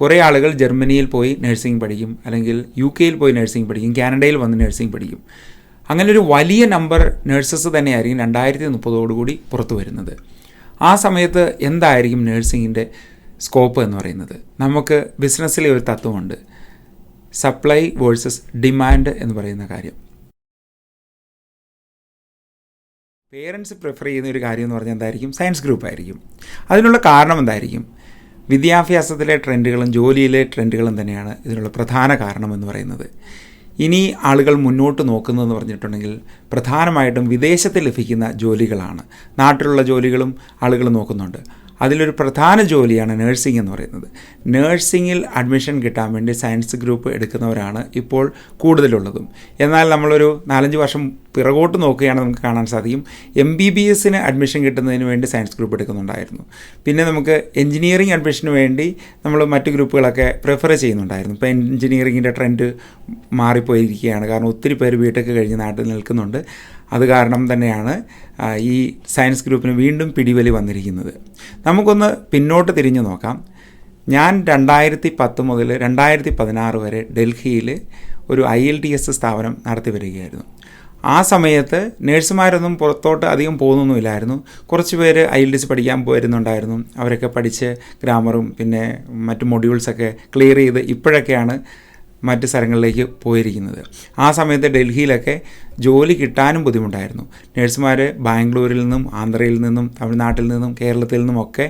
കുറേ ആളുകൾ ജർമ്മനിയിൽ പോയി നഴ്സിംഗ് പഠിക്കും, അല്ലെങ്കിൽ UK പോയി നഴ്സിംഗ് പഠിക്കും, കാനഡയിൽ വന്ന് നഴ്സിംഗ് പഠിക്കും. അങ്ങനെ ഒരു വലിയ നമ്പർ നഴ്സസ് തന്നെയായിരിക്കും 2030 പുറത്തു വരുന്നത്. ആ സമയത്ത് എന്തായിരിക്കും നഴ്സിങ്ങിൻ്റെ സ്കോപ്പ് എന്ന് പറയുന്നത്? നമുക്ക് ബിസിനസ്സിലെ ഒരു തത്വമുണ്ട്, സപ്ലൈ വേഴ്സസ് ഡിമാൻഡ് എന്ന് പറയുന്ന കാര്യം. പേരൻസ് പ്രിഫർ ചെയ്യുന്ന ഒരു കാര്യം എന്ന് പറഞ്ഞാൽ എന്തായിരിക്കും? സയൻസ് ഗ്രൂപ്പ് ആയിരിക്കും. അതിനുള്ള കാരണം എന്തായിരിക്കും? വിദ്യാഭ്യാസത്തിലെ ട്രെൻഡുകളും ജോലിയിലെ ട്രെൻഡുകളും തന്നെയാണ് ഇതിനുള്ള പ്രധാന കാരണമെന്ന് പറയുന്നത്. ഇനി ആളുകൾ മുന്നോട്ട് നോക്കുന്നതെന്ന് പറഞ്ഞിട്ടുണ്ടെങ്കിൽ പ്രധാനമായിട്ടും വിദേശത്ത് ലഭിക്കുന്ന ജോലികളാണ്. നാട്ടിലുള്ള ജോലികളും ആളുകൾ നോക്കുന്നുണ്ട്. അതിലൊരു പ്രധാന ജോലിയാണ് നേഴ്സിംഗ് എന്ന് പറയുന്നത്. നേഴ്സിങ്ങിൽ അഡ്മിഷൻ കിട്ടാൻ വേണ്ടി സയൻസ് ഗ്രൂപ്പ് എടുക്കുന്നവരാണ് ഇപ്പോൾ കൂടുതലുള്ളതും. എന്നാൽ നമ്മളൊരു 4-5 വർഷം പിറകോട്ട് നോക്കുകയാണെങ്കിൽ നമുക്ക് കാണാൻ സാധിക്കും, MBBS അഡ്മിഷൻ കിട്ടുന്നതിന് വേണ്ടി സയൻസ് ഗ്രൂപ്പ് എടുക്കുന്നുണ്ടായിരുന്നു. പിന്നെ നമുക്ക് എഞ്ചിനീയറിംഗ് അഡ്മിഷന് വേണ്ടി നമ്മൾ മറ്റ് ഗ്രൂപ്പുകളൊക്കെ പ്രിഫർ ചെയ്യുന്നുണ്ടായിരുന്നു. ഇപ്പോൾ എഞ്ചിനീയറിങ്ങിൻ്റെ ട്രെൻഡ് മാറിപ്പോയിരിക്കുകയാണ്. കാരണം ഒത്തിരി പേര് ബിടെക് കഴിഞ്ഞ് നാട്ടിൽ നിൽക്കുന്നുണ്ട്. അത് കാരണം തന്നെയാണ് ഈ സയൻസ് ഗ്രൂപ്പിന് വീണ്ടും പിടിവലി വന്നിരിക്കുന്നത്. നമുക്കൊന്ന് പിന്നോട്ട് തിരിഞ്ഞു നോക്കാം. ഞാൻ 2010 മുതൽ 2016 വരെ ഡൽഹിയിൽ ഒരു IELTS സ്ഥാപനം നടത്തി വരികയായിരുന്നു. ആ സമയത്ത് നേഴ്സുമാരൊന്നും പുറത്തോട്ട് അധികം പോകുന്നൊന്നുമില്ലായിരുന്നു. കുറച്ച് പേര് IELTS പഠിക്കാൻ പോയിരുന്നുണ്ടായിരുന്നു. അവരൊക്കെ പഠിച്ച് ഗ്രാമറും പിന്നെ മറ്റ് മൊഡ്യൂൾസൊക്കെ ക്ലിയർ ചെയ്ത് ഇപ്പോഴൊക്കെയാണ് മറ്റ് സ്ഥലങ്ങളിലേക്ക് പോയിരിക്കുന്നത്. ആ സമയത്ത് ഡൽഹിയിലൊക്കെ ജോലി കിട്ടാനും ബുദ്ധിമുട്ടായിരുന്നു. നഴ്സുമാർ ബാംഗ്ലൂരിൽ നിന്നും ആന്ധ്രയിൽ നിന്നും തമിഴ്നാട്ടിൽ നിന്നും കേരളത്തിൽ നിന്നുമൊക്കെ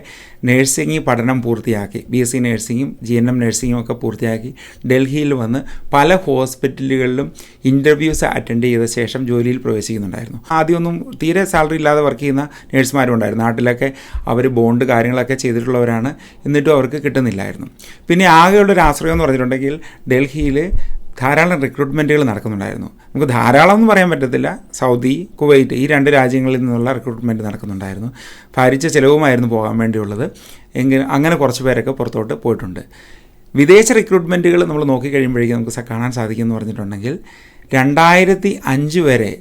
നഴ്സിംഗ് പഠനം പൂർത്തിയാക്കി, BSc നഴ്സിംഗും GNM നഴ്സിംഗും ഒക്കെ പൂർത്തിയാക്കി ഡൽഹിയിൽ വന്ന് പല ഹോസ്പിറ്റലുകളിലും ഇൻ്റർവ്യൂസ് അറ്റൻഡ് ചെയ്ത ശേഷം ജോലിയിൽ പ്രവേശിക്കുന്നുണ്ടായിരുന്നു. ആദ്യമൊന്നും തീരെ സാലറി ഇല്ലാതെ വർക്ക് ചെയ്യുന്ന നഴ്സുമാരും ഉണ്ടായിരുന്നു. നാട്ടിലൊക്കെ അവർ ബോണ്ട് കാര്യങ്ങളൊക്കെ ചെയ്തിട്ടുള്ളവരാണ്, എന്നിട്ടും അവർക്ക് കിട്ടുന്നില്ലായിരുന്നു. പിന്നെ ആകെയുള്ളൊരു ആശ്രയം എന്ന് പറഞ്ഞിട്ടുണ്ടെങ്കിൽ ഡൽഹിയിൽ ധാരാളം റിക്രൂട്ട്മെൻറ്റുകൾ നടക്കുന്നുണ്ടായിരുന്നു. നമുക്ക് ധാരാളം എന്ന് പറയാൻ പറ്റത്തില്ല. സൗദി, കുവൈറ്റ് ഈ 2 രാജ്യങ്ങളിൽ നിന്നുള്ള റിക്രൂട്ട്മെൻറ്റ് നടക്കുന്നുണ്ടായിരുന്നു. ഭാരിച്ച ചിലവുമായിരുന്നു പോകാൻ വേണ്ടിയുള്ളത്. അങ്ങനെ കുറച്ച് പേരൊക്കെ പുറത്തോട്ട് പോയിട്ടുണ്ട്. വിദേശ റിക്രൂട്ട്മെൻറ്റുകൾ നമ്മൾ നോക്കിക്കഴിയുമ്പോഴേക്കും നമുക്ക് കാണാൻ സാധിക്കുമെന്ന് പറഞ്ഞിട്ടുണ്ടെങ്കിൽ 2005 വരെ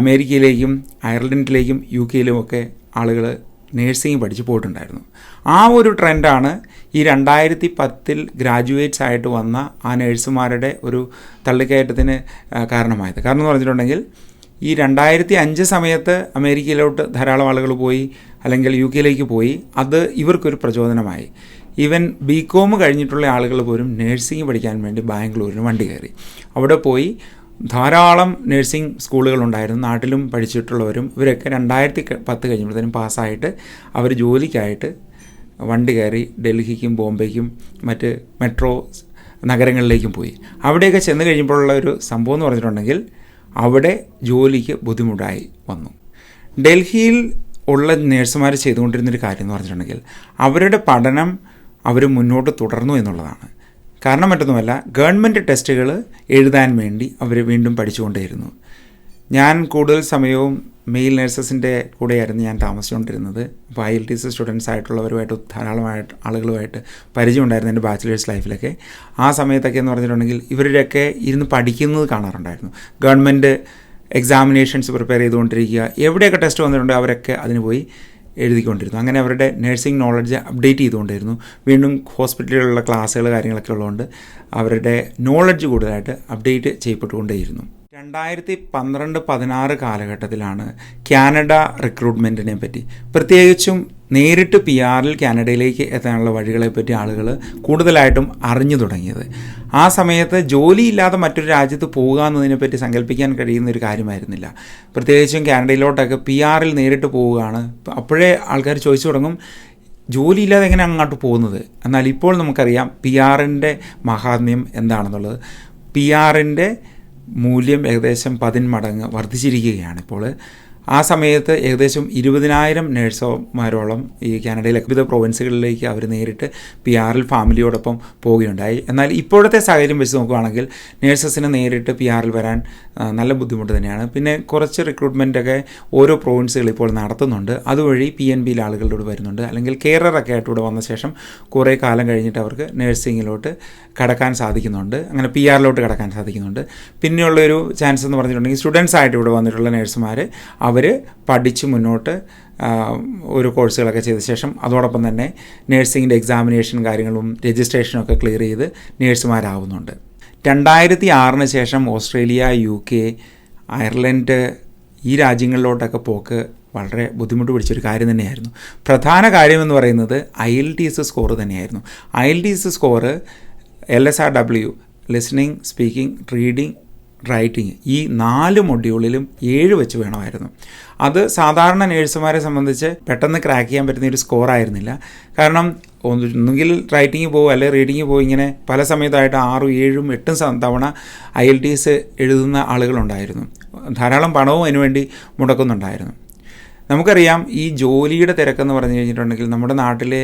അമേരിക്കയിലേക്കും അയർലൻഡിലേക്കും UK ഒക്കെ ആളുകൾ നേഴ്സിംഗ് പഠിച്ച് പോയിട്ടുണ്ടായിരുന്നു. ആ ഒരു ട്രെൻഡാണ് ഈ 2010 ഗ്രാജുവേറ്റ്സ് ആയിട്ട് വന്ന ആ നേഴ്സുമാരുടെ ഒരു തള്ളിക്കയറ്റത്തിന് കാരണമായത്. കാരണം എന്ന് പറഞ്ഞിട്ടുണ്ടെങ്കിൽ ഈ 2005 സമയത്ത് അമേരിക്കയിലോട്ട് ധാരാളം ആളുകൾ പോയി, അല്ലെങ്കിൽ UK പോയി. അത് ഇവർക്കൊരു പ്രചോദനമായി. ഈവൻ BCom കഴിഞ്ഞിട്ടുള്ള ആളുകൾ പോലും നേഴ്സിംഗ് പഠിക്കാൻ വേണ്ടി ബാംഗ്ലൂരിന് വണ്ടി കയറി. അവിടെ പോയി ധാരാളം നഴ്സിംഗ് സ്കൂളുകളുണ്ടായിരുന്നു. നാട്ടിലും പഠിച്ചിട്ടുള്ളവരും ഇവരൊക്കെ 2010 കഴിഞ്ഞപ്പോഴത്തേനും പാസ്സായിട്ട് അവർ ജോലിക്കായിട്ട് വണ്ടി കയറി ഡൽഹിക്കും ബോംബെക്കും മറ്റ് മെട്രോ നഗരങ്ങളിലേക്കും പോയി. അവിടെയൊക്കെ ചെന്ന് കഴിയുമ്പോഴുള്ള ഒരു സംഭവം എന്ന് പറഞ്ഞിട്ടുണ്ടെങ്കിൽ അവിടെ ജോലിക്ക് ബുദ്ധിമുട്ടായി വന്നു. ഡൽഹിയിൽ ഉള്ള നേഴ്സുമാർ ചെയ്തുകൊണ്ടിരുന്നൊരു കാര്യം എന്ന് പറഞ്ഞിട്ടുണ്ടെങ്കിൽ അവരുടെ പഠനം അവർ മുന്നോട്ട് തുടർന്നു എന്നുള്ളതാണ്. കാരണം മറ്റൊന്നുമല്ല, ഗവൺമെൻറ് ടെസ്റ്റുകൾ എഴുതാൻ വേണ്ടി അവർ വീണ്ടും പഠിച്ചുകൊണ്ടേയിരുന്നു. ഞാൻ കൂടുതൽ സമയവും മെയിൽ നഴ്സസിൻ്റെ കൂടെയായിരുന്നു ഞാൻ താമസിച്ചുകൊണ്ടിരുന്നത്. അപ്പോൾ IELTS സ്റ്റുഡൻസ് ആയിട്ടുള്ളവരുമായിട്ട് ധാരാളമായിട്ട് ആളുകളുമായിട്ട് പരിചയമുണ്ടായിരുന്നു എൻ്റെ ബാച്ചിലേഴ്സ് ലൈഫിലൊക്കെ. ആ സമയത്തൊക്കെ എന്ന് പറഞ്ഞിട്ടുണ്ടെങ്കിൽ ഇവരുടെയൊക്കെ ഇരുന്ന് പഠിക്കുന്നത് കാണാറുണ്ടായിരുന്നു. ഗവൺമെൻറ് എക്സാമിനേഷൻസ് പ്രിപ്പയർ ചെയ്തുകൊണ്ടിരിക്കുക, എവിടെയൊക്കെ ടെസ്റ്റ് വന്നിട്ടുണ്ടോ അവരൊക്കെ അതിന് പോയി എഴുതിക്കൊണ്ടിരുന്നു. അങ്ങനെ അവരുടെ നഴ്സിംഗ് നോളജ് അപ്ഡേറ്റ് ചെയ്തുകൊണ്ടിരുന്നു. വീണ്ടും ഹോസ്പിറ്റലിലുള്ള ക്ലാസ്സുകൾ കാര്യങ്ങളൊക്കെ ഉള്ളതുകൊണ്ട് അവരുടെ നോളജ് കൂടുതലായിട്ട് അപ്ഡേറ്റ് ചെയ്യപ്പെട്ടുകൊണ്ടേയിരുന്നു. 2012-16 കാലഘട്ടത്തിലാണ് കാനഡ റിക്രൂട്ട്മെൻറ്റിനെ പറ്റി, പ്രത്യേകിച്ചും നേരിട്ട് PR കാനഡയിലേക്ക് എത്താനുള്ള വഴികളെപ്പറ്റി ആളുകൾ കൂടുതലായിട്ടും അറിഞ്ഞു തുടങ്ങിയത്. ആ സമയത്ത് ജോലിയില്ലാതെ മറ്റൊരു രാജ്യത്ത് പോകുക എന്നതിനെപ്പറ്റി സങ്കല്പിക്കാൻ കഴിയുന്ന ഒരു കാര്യമായിരുന്നില്ല. പ്രത്യേകിച്ചും കാനഡയിലോട്ടൊക്കെ PR നേരിട്ട് പോവുകയാണ്. അപ്പോഴേ ആൾക്കാർ ചോദിച്ചു തുടങ്ങും, ജോലിയില്ലാതെ എങ്ങനെ അങ്ങോട്ട് പോകുന്നത്? എന്നാൽ ഇപ്പോൾ നമുക്കറിയാം PR മഹാത്മ്യം എന്താണെന്നുള്ളത്. PR മൂല്യം ഏകദേശം 10 മടങ്ങ് വർദ്ധിച്ചിരിക്കുകയാണ് ഇപ്പോൾ. ആ സമയത്ത് ഏകദേശം 20,000 നേഴ്സുമാരോളം ഈ കാനഡയിലെ വിവിധ പ്രൊവിൻസുകളിലേക്ക് അവർ നേരിട്ട് PR ഫാമിലിയോടൊപ്പം പോവുകയുണ്ടായി. എന്നാൽ ഇപ്പോഴത്തെ സാഹചര്യം വെച്ച് നോക്കുകയാണെങ്കിൽ നേഴ്സസിന് നേരിട്ട് PR വരാൻ നല്ല ബുദ്ധിമുട്ട് തന്നെയാണ്. പിന്നെ കുറച്ച് റിക്രൂട്ട്മെൻറ്റൊക്കെ ഓരോ പ്രൊവിൻസുകൾ ഇപ്പോൾ നടത്തുന്നുണ്ട്. അതുവഴി PNB ആളുകളിലൂടെ വരുന്നുണ്ട്. അല്ലെങ്കിൽ കെയററൊക്കെ ആയിട്ട് ഇവിടെ വന്ന ശേഷം കുറേ കാലം കഴിഞ്ഞിട്ട് അവർക്ക് നേഴ്സിങ്ങിലോട്ട് കടക്കാൻ സാധിക്കുന്നുണ്ട്. അങ്ങനെ PR കടക്കാൻ സാധിക്കുന്നുണ്ട്. പിന്നെയുള്ളൊരു ചാൻസ് എന്ന് പറഞ്ഞിട്ടുണ്ടെങ്കിൽ സ്റ്റുഡൻസ് ആയിട്ട് ഇവിടെ വന്നിട്ടുള്ള നേഴ്സുമാർ അവർ പഠിച്ച് മുന്നോട്ട് ഒരു കോഴ്സുകളൊക്കെ ചെയ്ത ശേഷം അതോടൊപ്പം തന്നെ നേഴ്സിങ്ങിൻ്റെ എക്സാമിനേഷൻ കാര്യങ്ങളും രജിസ്ട്രേഷനൊക്കെ ക്ലിയർ ചെയ്ത് നേഴ്സുമാരാവുന്നുണ്ട്. 2006 ശേഷം ഓസ്ട്രേലിയ, UK, അയർലൻഡ് ഈ രാജ്യങ്ങളിലോട്ടൊക്കെ പോക്ക് വളരെ ബുദ്ധിമുട്ട് പിടിച്ചൊരു കാര്യം തന്നെയായിരുന്നു. പ്രധാന കാര്യമെന്ന് പറയുന്നത് IELTS സ്കോർ തന്നെയായിരുന്നു. IELTS score LSRW, listening, speaking, reading, writing, ഈ 4 മൊഡ്യൂളിലും 7 വെച്ച് വേണമായിരുന്നു. അത് സാധാരണ നേഴ്സുമാരെ സംബന്ധിച്ച് പെട്ടെന്ന് ക്രാക്ക് ചെയ്യാൻ പറ്റുന്ന ഒരു സ്കോർ ആയിരുന്നില്ല. കാരണം ഒന്നുകിൽ റൈറ്റിംഗ് പോകും, അല്ലെങ്കിൽ റീഡിങ് പോകും, ഇങ്ങനെ പല സമയത്തായിട്ട് 6, 7, 8 തവണ IELTS എഴുതുന്ന ആളുകളുണ്ടായിരുന്നു. ധാരാളം പണവും അതിനുവേണ്ടി മുടക്കുന്നുണ്ടായിരുന്നു. നമുക്കറിയാം, ഈ ജോലിയുടെ തിരക്കെന്ന് പറഞ്ഞു കഴിഞ്ഞിട്ടുണ്ടെങ്കിൽ നമ്മുടെ നാട്ടിലെ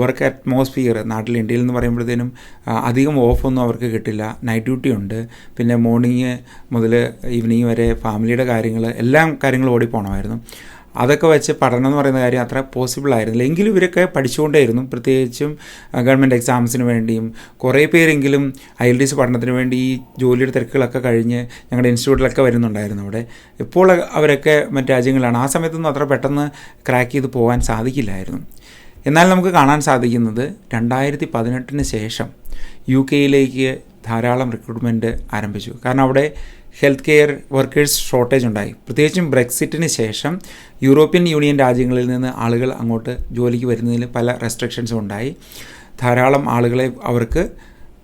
വർക്ക് അറ്റ്മോസ്ഫിയർ, നാട്ടിൽ ഇന്ത്യയിൽ എന്ന് പറയുമ്പോഴത്തേനും അധികം ഓഫൊന്നും അവർക്ക് കിട്ടില്ല. നൈറ്റ് ഡ്യൂട്ടി ഉണ്ട്, പിന്നെ മോർണിംഗ് മുതൽ ഈവനിങ് വരെ ഫാമിലിയുടെ കാര്യങ്ങൾ, എല്ലാ കാര്യങ്ങളും ഓടിപ്പോണമായിരുന്നു. അതൊക്കെ വെച്ച് പഠനം എന്ന് പറയുന്ന കാര്യം അത്ര പോസിബിൾ ആയിരുന്നില്ല. എങ്കിലും ഇവരൊക്കെ പഠിച്ചുകൊണ്ടേയിരുന്നു. പ്രത്യേകിച്ചും ഗവൺമെൻറ് എക്സാംസിന് വേണ്ടിയും കുറേ പേരെങ്കിലും IELTS പഠനത്തിന് വേണ്ടി ഈ ജോലിയുടെ തിരക്കുകളൊക്കെ കഴിഞ്ഞ് ഞങ്ങളുടെ ഇൻസ്റ്റിറ്റ്യൂട്ടിലൊക്കെ വരുന്നുണ്ടായിരുന്നു. അവിടെ ഇപ്പോൾ അവരൊക്കെ മറ്റ് രാജ്യങ്ങളാണ്. ആ സമയത്തൊന്നും അത്ര പെട്ടെന്ന് ക്രാക്ക് ചെയ്ത് പോകാൻ സാധിക്കില്ലായിരുന്നു. എന്നാൽ നമുക്ക് കാണാൻ സാധിക്കുന്നത് 2018 ശേഷം UK ധാരാളം റിക്രൂട്ട്മെൻറ്റ് ആരംഭിച്ചു. കാരണം അവിടെ ഹെൽത്ത് കെയർ വർക്കേഴ്സ് ഷോർട്ടേജ് ഉണ്ടായി. പ്രത്യേകിച്ചും ബ്രെക്സിറ്റിന് ശേഷം യൂറോപ്യൻ യൂണിയൻ രാജ്യങ്ങളിൽ നിന്ന് ആളുകൾ അങ്ങോട്ട് ജോലിക്ക് വരുന്നതിൽ പല റെസ്ട്രിക്ഷൻസും ഉണ്ടായി. ധാരാളം ആളുകളെ അവർക്ക്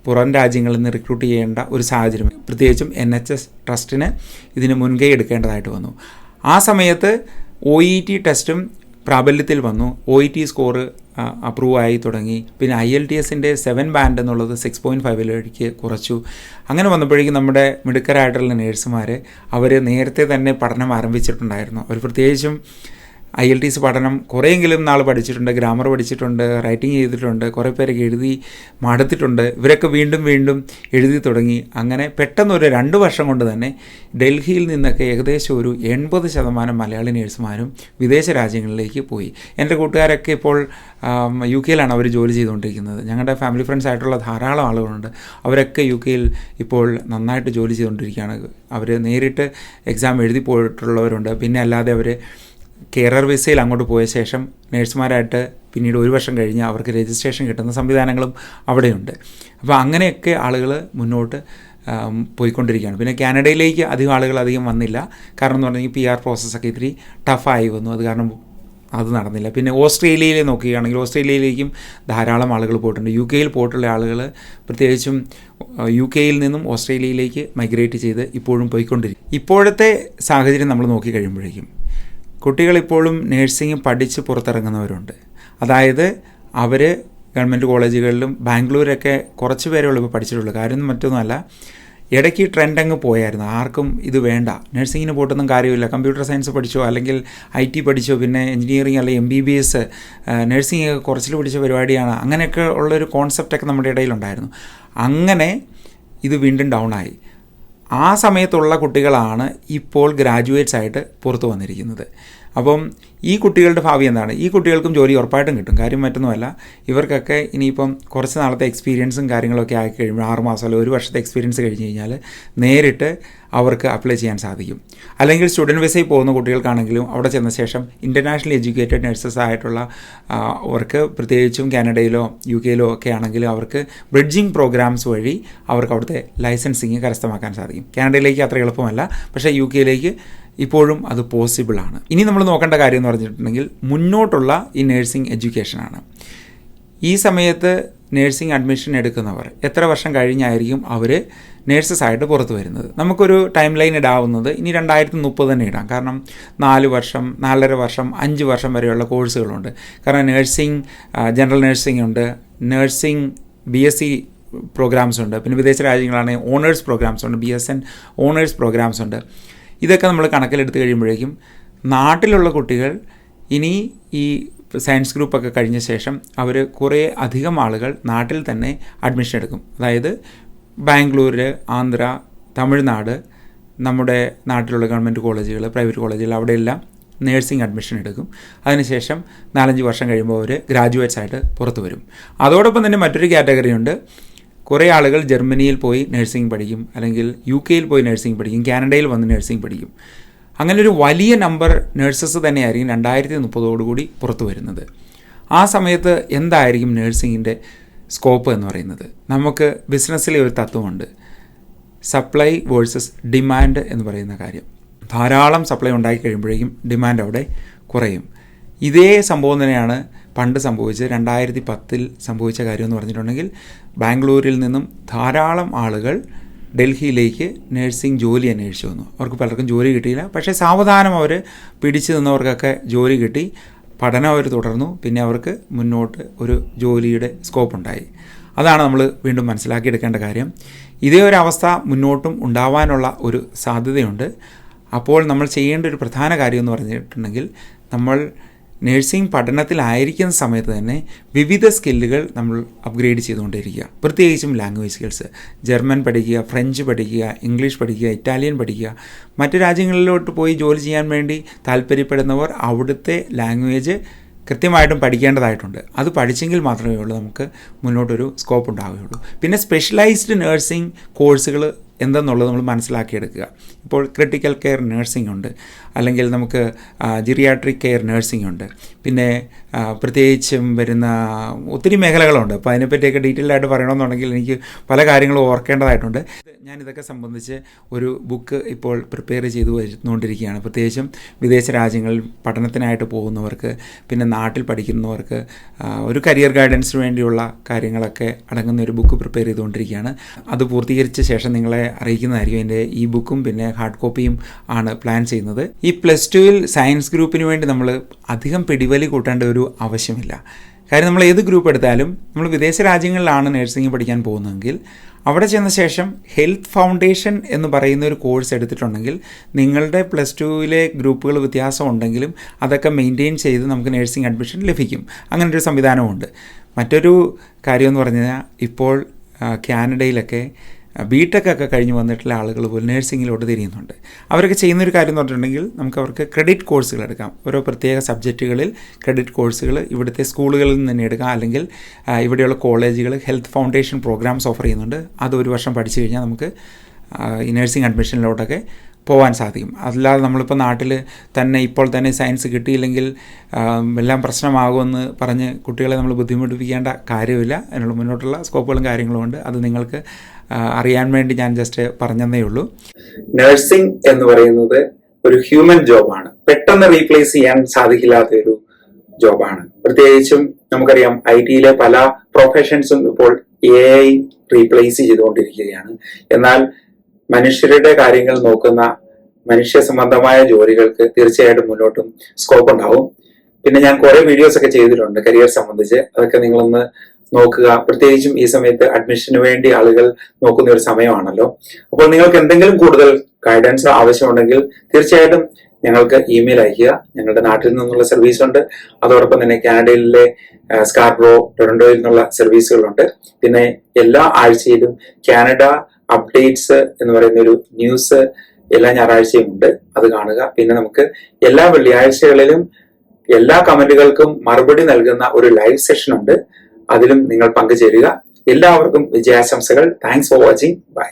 പുറം രാജ്യങ്ങളിൽ നിന്ന് റിക്രൂട്ട് ചെയ്യേണ്ട ഒരു സാഹചര്യം, പ്രത്യേകിച്ചും NHS ട്രസ്റ്റിന് ഇതിന് മുൻകൈ എടുക്കേണ്ടതായിട്ട് വന്നു. ആ സമയത്ത് OET ടെസ്റ്റും പ്രാബല്യത്തിൽ വന്നു. OET സ്കോർ അപ്രൂവ് ആയി തുടങ്ങി. പിന്നെ IELTSൻ്റെ 7 ബാൻഡ് എന്നുള്ളത് 6.5 കുറച്ചു. അങ്ങനെ വന്നപ്പോഴേക്കും നമ്മുടെ മിടുക്കരായിട്ടുള്ള നേഴ്സുമാർ അവർ നേരത്തെ തന്നെ പഠനം ആരംഭിച്ചിട്ടുണ്ടായിരുന്നു. അവർ പ്രത്യേകിച്ചും IELTS പഠനം കുറേയെങ്കിലും നാൾ പഠിച്ചിട്ടുണ്ട്, ഗ്രാമർ പഠിച്ചിട്ടുണ്ട്, റൈറ്റിംഗ് ചെയ്തിട്ടുണ്ട്, കുറേ പേരൊക്കെ എഴുതി മടുത്തിട്ടുണ്ട്. ഇവരൊക്കെ വീണ്ടും എഴുതി തുടങ്ങി. അങ്ങനെ പെട്ടെന്നൊരു 2 വർഷം കൊണ്ട് തന്നെ ഡൽഹിയിൽ നിന്നൊക്കെ ഏകദേശം ഒരു 80% മലയാളി നേഴ്സുമാരും വിദേശ രാജ്യങ്ങളിലേക്ക് പോയി. എൻ്റെ കൂട്ടുകാരൊക്കെ ഇപ്പോൾ UK അവർ ജോലി ചെയ്തുകൊണ്ടിരിക്കുന്നത്. ഞങ്ങളുടെ ഫാമിലി ഫ്രണ്ട്സ് ആയിട്ടുള്ള ധാരാളം ആളുകളുണ്ട്. അവരൊക്കെ UK ഇപ്പോൾ നന്നായിട്ട് ജോലി ചെയ്തുകൊണ്ടിരിക്കുകയാണ്. അവർ നേരിട്ട് എക്സാം എഴുതി പോയിട്ടുള്ളവരുണ്ട്. പിന്നെ അല്ലാതെ അവർ കെയറർ വിസയിൽ അങ്ങോട്ട് പോയ ശേഷം നേഴ്സുമാരായിട്ട് പിന്നീട് 1 വർഷം കഴിഞ്ഞ് അവർക്ക് രജിസ്ട്രേഷൻ കിട്ടുന്ന സംവിധാനങ്ങളും അവിടെയുണ്ട്. അപ്പോൾ അങ്ങനെയൊക്കെ ആളുകൾ മുന്നോട്ട് പോയിക്കൊണ്ടിരിക്കുകയാണ്. പിന്നെ കാനഡയിലേക്ക് അധികം വന്നില്ല. കാരണം എന്ന് പറഞ്ഞാൽ PR പ്രോസസ്സൊക്കെ ഇത്തിരി ടഫായി വന്നു. അത് കാരണം അത് നടന്നില്ല. പിന്നെ ഓസ്ട്രേലിയയിൽ നോക്കുകയാണെങ്കിൽ ഓസ്ട്രേലിയയിലേക്കും ധാരാളം ആളുകൾ പോയിട്ടുണ്ട്. UK പോയിട്ടുള്ള ആളുകൾ പ്രത്യേകിച്ചും UK നിന്നും ഓസ്ട്രേലിയയിലേക്ക് മൈഗ്രേറ്റ് ചെയ്ത് ഇപ്പോഴും പോയിക്കൊണ്ടിരിക്കും. ഇപ്പോഴത്തെ സാഹചര്യം നമ്മൾ നോക്കിക്കഴിയുമ്പോഴേക്കും കുട്ടികളിപ്പോഴും നേഴ്സിംഗ് പഠിച്ച് പുറത്തിറങ്ങുന്നവരുണ്ട്. അതായത് അവർ ഗവൺമെൻറ് കോളേജുകളിലും ബാംഗ്ലൂരൊക്കെ കുറച്ച് പേരേ ഉള്ളൂ ഇപ്പോൾ പഠിച്ചിട്ടുള്ളൂ. കാര്യം മറ്റൊന്നുമല്ല, ഇടയ്ക്ക് ട്രെൻഡ് അങ്ങ് പോയായിരുന്നു. ആർക്കും ഇത് വേണ്ട, നഴ്സിങ്ങിന് പോയിട്ടൊന്നും കാര്യമില്ല, കമ്പ്യൂട്ടർ സയൻസ് പഠിച്ചോ അല്ലെങ്കിൽ IT പഠിച്ചോ പിന്നെ എഞ്ചിനീയറിംഗ് അല്ലെങ്കിൽ MBBS, നഴ്സിംഗ് കുറച്ചിൽ പിടിച്ച പരിപാടിയാണ്, അങ്ങനെയൊക്കെ ഉള്ളൊരു കോൺസെപ്റ്റൊക്കെ നമ്മുടെ ഇടയിലുണ്ടായിരുന്നു. അങ്ങനെ ഇത് വീണ്ടും ഡൗൺ ആയി. ആ സമയത്തുള്ള കുട്ടികളാണ് ഇപ്പോൾ ഗ്രാജുവേറ്റ്സ് ആയിട്ട് പുറത്തു വന്നിരിക്കുന്നത്. അപ്പം ഈ കുട്ടികളുടെ ഭാവി എന്താണ്? ഈ കുട്ടികൾക്കും ജോലി ഉറപ്പായിട്ടും കിട്ടും. കാര്യം മറ്റൊന്നുമല്ല, ഇവർക്കൊക്കെ ഇനിയിപ്പം കുറച്ച് നാളത്തെ എക്സ്പീരിയൻസും കാര്യങ്ങളൊക്കെ ആക്കി കഴിയുമ്പോൾ 6 മാസം അല്ലെങ്കിൽ 1 വർഷത്തെ എക്സ്പീരിയൻസ് കഴിഞ്ഞ് കഴിഞ്ഞാൽ നേരിട്ട് അവർക്ക് അപ്ലൈ ചെയ്യാൻ സാധിക്കും. അല്ലെങ്കിൽ സ്റ്റുഡൻറ്റ് വിസയിൽ പോകുന്ന കുട്ടികൾക്കാണെങ്കിലും അവിടെ ചെന്ന ശേഷം ഇൻ്റർനാഷണൽ എഡ്യൂക്കേറ്റഡ് നഴ്സസ് ആയിട്ടുള്ള അവർക്ക് പ്രത്യേകിച്ചും കാനഡയിലോ UK ഒക്കെ ആണെങ്കിലും അവർക്ക് ബ്രിഡ്ജിങ് പ്രോഗ്രാംസ് വഴി അവർക്ക് അവിടുത്തെ ലൈസൻസിങ് കരസ്ഥമാക്കാൻ സാധിക്കും. കാനഡയിലേക്ക് അത്ര എളുപ്പമല്ല, പക്ഷേ UK ഇപ്പോഴും അത് പോസിബിളാണ്. ഇനി നമ്മൾ നോക്കേണ്ട കാര്യം എന്ന് പറഞ്ഞിട്ടുണ്ടെങ്കിൽ മുന്നോട്ടുള്ള ഈ നേഴ്സിംഗ് എഡ്യൂക്കേഷനാണ്. ഈ സമയത്ത് നേഴ്സിംഗ് അഡ്മിഷൻ എടുക്കുന്നവർ എത്ര വർഷം കഴിഞ്ഞായിരിക്കും അവർ നേഴ്സസായിട്ട് പുറത്ത് വരുന്നത്? നമുക്കൊരു ടൈം ലൈൻ ഇടാവുന്നത് ഇനി 2030 തന്നെ ഇടാം. കാരണം 4 വർഷം, 4.5 വർഷം, 5 വർഷം വരെയുള്ള കോഴ്സുകളുണ്ട്. കാരണം നേഴ്സിംഗ്, ജനറൽ നേഴ്സിംഗ് ഉണ്ട്, നേഴ്സിംഗ് BSc പ്രോഗ്രാംസ് ഉണ്ട്, പിന്നെ വിദേശ രാജ്യങ്ങളാണെങ്കിൽ ഓണേഴ്സ് പ്രോഗ്രാംസ് ഉണ്ട്, BSN ഓണേഴ്സ് പ്രോഗ്രാംസ് ഉണ്ട്. ഇതൊക്കെ നമ്മൾ കണക്കിലെടുത്ത് കഴിയുമ്പോഴേക്കും നാട്ടിലുള്ള കുട്ടികൾ ഇനി ഈ സയൻസ് ഗ്രൂപ്പൊക്കെ കഴിഞ്ഞ ശേഷം അവർ കുറേ അധികം ആളുകൾ നാട്ടിൽ തന്നെ അഡ്മിഷൻ എടുക്കും. അതായത് ബാംഗ്ലൂർ, ആന്ധ്ര, തമിഴ്നാട്, നമ്മുടെ നാട്ടിലുള്ള ഗവൺമെൻറ് കോളേജുകൾ, പ്രൈവറ്റ് കോളേജുകൾ, അവിടെയെല്ലാം നേഴ്സിംഗ് അഡ്മിഷൻ എടുക്കും. അതിനുശേഷം 4-5 വർഷം കഴിയുമ്പോൾ അവർ ഗ്രാജുവേറ്റ്സ് ആയിട്ട് പുറത്തു വരും. അതോടൊപ്പം തന്നെ മറ്റൊരു കാറ്റഗറി ഉണ്ട്. കുറേ ആളുകൾ ജർമ്മനിയിൽ പോയി നഴ്സിംഗ് പഠിക്കും, അല്ലെങ്കിൽ UK പോയി നഴ്സിംഗ് പഠിക്കും, കാനഡയിൽ വന്ന് നഴ്സിംഗ് പഠിക്കും. അങ്ങനെ ഒരു വലിയ നമ്പർ നഴ്സസ് തന്നെയായിരിക്കും 2030 പുറത്തു വരുന്നത്. ആ സമയത്ത് എന്തായിരിക്കും നഴ്സിങ്ങിൻ്റെ സ്കോപ്പ് എന്ന് പറയുന്നത്? നമുക്ക് ബിസിനസ്സിലെ ഒരു തത്വമുണ്ട്, സപ്ലൈ വേഴ്സസ് ഡിമാൻഡ് എന്ന് പറയുന്ന കാര്യം. ധാരാളം സപ്ലൈ ഉണ്ടായി കഴിയുമ്പോഴേക്കും ഡിമാൻഡ് അവിടെ കുറയും. ഇതേ സംഭവം തന്നെയാണ് പണ്ട് സംഭവിച്ചത്. 2010 സംഭവിച്ച കാര്യം എന്ന് പറഞ്ഞിട്ടുണ്ടെങ്കിൽ ബാംഗ്ലൂരിൽ നിന്നും ധാരാളം ആളുകൾ ഡൽഹിയിലേക്ക് നഴ്സിംഗ് ജോലി അന്വേഷിച്ചു വന്നു. അവർക്ക് പലർക്കും ജോലി കിട്ടിയില്ല. പക്ഷേ സാവധാനം അവർ പിടിച്ചു നിന്നവർക്കൊക്കെ ജോലി കിട്ടി. പഠനം അവർ തുടർന്നു. പിന്നെ അവർക്ക് മുന്നോട്ട് ഒരു ജോലിയുടെ സ്കോപ്പ് ഉണ്ടായി. അതാണ് നമ്മൾ വീണ്ടും മനസ്സിലാക്കിയെടുക്കേണ്ട കാര്യം. ഇതേ ഒരു അവസ്ഥ മുന്നോട്ടും ഉണ്ടാവാനുള്ള ഒരു സാധ്യതയുണ്ട്. അപ്പോൾ നമ്മൾ ചെയ്യേണ്ട ഒരു പ്രധാന കാര്യം എന്ന് പറഞ്ഞിട്ടുണ്ടെങ്കിൽ, നമ്മൾ നഴ്സിംഗ് പഠനത്തിലായിരിക്കുന്ന സമയത്ത് തന്നെ വിവിധ സ്കില്ലുകൾ നമ്മൾ അപ്ഗ്രേഡ് ചെയ്തുകൊണ്ടിരിക്കുക. പ്രത്യേകിച്ചും ലാംഗ്വേജ് സ്കിൽസ്. ജർമ്മൻ പഠിക്കുക, ഫ്രഞ്ച് പഠിക്കുക, ഇംഗ്ലീഷ് പഠിക്കുക, ഇറ്റാലിയൻ പഠിക്കുക. മറ്റു രാജ്യങ്ങളിലോട്ട് പോയി ജോലി ചെയ്യാൻ വേണ്ടി താല്പര്യപ്പെടുന്നവർ അവിടുത്തെ ലാംഗ്വേജ് കൃത്യമായിട്ടും പഠിക്കേണ്ടതായിട്ടുണ്ട്. അത് പഠിച്ചെങ്കിൽ മാത്രമേ ഉള്ളൂ നമുക്ക് മുന്നോട്ടൊരു സ്കോപ്പ് ഉണ്ടാവുകയുള്ളൂ. പിന്നെ സ്പെഷ്യലൈസ്ഡ് നഴ്സിംഗ് കോഴ്സുകൾ എന്തെന്നുള്ളത് നമ്മൾ മനസ്സിലാക്കിയെടുക്കുക. ഇപ്പോൾ ക്രിട്ടിക്കൽ കെയർ നഴ്സിംഗ് ഉണ്ട്, അല്ലെങ്കിൽ നമുക്ക് ജിറിയാട്രിക് കെയർ നഴ്സിംഗ് ഉണ്ട്. പിന്നെ പ്രത്യേകിച്ചും വരുന്ന ഒത്തിരി മേഖലകളുണ്ട്. അപ്പോൾ അതിനെപ്പറ്റിയൊക്കെ ഡീറ്റെയിൽ ആയിട്ട് പറയണമെന്നുണ്ടെങ്കിൽ എനിക്ക് പല കാര്യങ്ങളും ഓർക്കേണ്ടതായിട്ടുണ്ട്. ഞാനിതൊക്കെ സംബന്ധിച്ച് ഒരു ബുക്ക് ഇപ്പോൾ പ്രിപ്പയർ ചെയ്തു വരുന്നുകൊണ്ടിരിക്കുകയാണ്. പ്രത്യേകിച്ചും വിദേശ രാജ്യങ്ങളിൽ പഠനത്തിനായിട്ട് പോകുന്നവർക്ക്, പിന്നെ നാട്ടിൽ പഠിക്കുന്നവർക്ക് ഒരു കരിയർ ഗൈഡൻസിന് വേണ്ടിയുള്ള കാര്യങ്ങളൊക്കെ അടങ്ങുന്ന ഒരു ബുക്ക് പ്രിപ്പയർ ചെയ്തുകൊണ്ടിരിക്കുകയാണ്. അത് പൂർത്തീകരിച്ച ശേഷം നിങ്ങളെ അറിയിക്കുന്നതായിരിക്കും. എൻ്റെ ഈ ബുക്കും പിന്നെ ഹാർഡ് കോപ്പിയും ആണ് പ്ലാൻ ചെയ്യുന്നത്. ഈ +2 സയൻസ് ഗ്രൂപ്പിന് വേണ്ടി നമ്മൾ അധികം പിടിവലി കൂട്ടേണ്ട ഒരു ആവശ്യമില്ല. കാര്യം നമ്മൾ ഏത് ഗ്രൂപ്പ് എടുത്താലും, നമ്മൾ വിദേശ രാജ്യങ്ങളിലാണ് നഴ്സിംഗ് പഠിക്കാൻ പോകുന്നതെങ്കിൽ അവിടെ ചെന്ന ശേഷം ഹെൽത്ത് ഫൗണ്ടേഷൻ എന്ന് പറയുന്ന ഒരു കോഴ്സ് എടുത്തിട്ടുണ്ടെങ്കിൽ നിങ്ങളുടെ +2 ഗ്രൂപ്പുകൾ വ്യത്യാസം ഉണ്ടെങ്കിലും അതൊക്കെ മെയിൻറ്റെയിൻ ചെയ്ത് നമുക്ക് നഴ്സിംഗ് അഡ്മിഷൻ ലഭിക്കും. അങ്ങനൊരു സംവിധാനമുണ്ട്. മറ്റൊരു കാര്യമെന്ന് പറഞ്ഞാൽ, ഇപ്പോൾ കാനഡയിലൊക്കെ ബിടെക്കൊക്കെ കഴിഞ്ഞ് വന്നിട്ടുള്ള ആളുകൾ പോലും നഴ്സിങ്ങിലോട്ട് തിരിയുന്നുണ്ട്. അവരൊക്കെ ചെയ്യുന്നൊരു കാര്യം എന്ന് പറഞ്ഞിട്ടുണ്ടെങ്കിൽ, നമുക്ക് അവർക്ക് ക്രെഡിറ്റ് കോഴ്സുകൾ എടുക്കാം. ഓരോ പ്രത്യേക സബ്ജക്റ്റുകളിൽ ക്രെഡിറ്റ് കോഴ്സുകൾ ഇവിടുത്തെ സ്കൂളുകളിൽ നിന്ന് തന്നെ എടുക്കാം. അല്ലെങ്കിൽ ഇവിടെയുള്ള കോളേജുകൾ ഹെൽത്ത് ഫൗണ്ടേഷൻ പ്രോഗ്രാംസ് ഓഫർ ചെയ്യുന്നുണ്ട്. അത് ഒരു വർഷം പഠിച്ചു കഴിഞ്ഞാൽ നമുക്ക് ഈ നഴ്സിംഗ് അഡ്മിഷനിലോട്ടൊക്കെ പോകാൻ സാധിക്കും. അല്ലാതെ നമ്മളിപ്പോൾ നാട്ടിൽ തന്നെ ഇപ്പോൾ തന്നെ സയൻസ് കിട്ടിയില്ലെങ്കിൽ എല്ലാം പ്രശ്നമാകുമെന്ന് പറഞ്ഞ് കുട്ടികളെ നമ്മൾ ബുദ്ധിമുട്ടിപ്പിക്കേണ്ട കാര്യമില്ല. അതിനുള്ള മുന്നോട്ടുള്ള സ്കോപ്പുകളും കാര്യങ്ങളും ഉണ്ട്. അത് നിങ്ങൾക്ക് അറിയാൻ വേണ്ടി ഞാൻ ജസ്റ്റ് പറഞ്ഞതേ ഉള്ളൂ. നഴ്സിംഗ് എന്ന് പറയുന്നത് ഒരു ഹ്യൂമൻ ജോബാണ്. പെട്ടെന്ന് റീപ്ലേസ് ചെയ്യാൻ സാധിക്കില്ലാത്തൊരു ജോബാണ്. പ്രത്യേകിച്ചും നമുക്കറിയാം, IT-യിലെ പല പ്രൊഫഷൻസും ഇപ്പോൾ AI റീപ്ലേസ് ചെയ്തുകൊണ്ടിരിക്കുകയാണ്. എന്നാൽ മനുഷ്യരുടെ കാര്യങ്ങൾ നോക്കുന്ന മനുഷ്യ സംബന്ധമായ ജോലികൾക്ക് തീർച്ചയായിട്ടും മുന്നോട്ടും സ്കോപ്പ് ഉണ്ടാവും. പിന്നെ ഞാൻ കുറെ വീഡിയോസ് ഒക്കെ ചെയ്തിട്ടുണ്ട് കരിയർ സംബന്ധിച്ച്. അതൊക്കെ നിങ്ങളൊന്ന് നോക്കുക. പ്രത്യേകിച്ചും ഈ സമയത്ത് അഡ്മിഷന് വേണ്ടി ആളുകൾ നോക്കുന്ന ഒരു സമയമാണല്ലോ. അപ്പോൾ നിങ്ങൾക്ക് എന്തെങ്കിലും കൂടുതൽ ഗൈഡൻസ് ആവശ്യമുണ്ടെങ്കിൽ തീർച്ചയായിട്ടും ഞങ്ങൾക്ക് ഇമെയിൽ അയക്കുക. ഞങ്ങളുടെ നാട്ടിൽ നിന്നുള്ള സർവീസ് ഉണ്ട്. അതോടൊപ്പം തന്നെ കാനഡയിലെ സ്കാർബ്രോ, ടൊറന്റോയിൽ നിന്നുള്ള സർവീസുകളുണ്ട്. പിന്നെ എല്ലാ ആഴ്ചയിലും കാനഡ അപ്ഡേറ്റ്സ് എന്ന് പറയുന്ന ഒരു ന്യൂസ് എല്ലാ ഞായറാഴ്ചയും ഉണ്ട്. അത് കാണുക. പിന്നെ നമുക്ക് എല്ലാ വെള്ളിയാഴ്ചകളിലും എല്ലാ കമന്റുകൾക്കും മറുപടി നൽകുന്ന ഒരു ലൈവ് സെഷൻ ഉണ്ട്. അതിലും നിങ്ങൾ പങ്കുചേരുക. എല്ലാവർക്കും വിജയാശംസകൾ. Thanks for watching. ബൈ.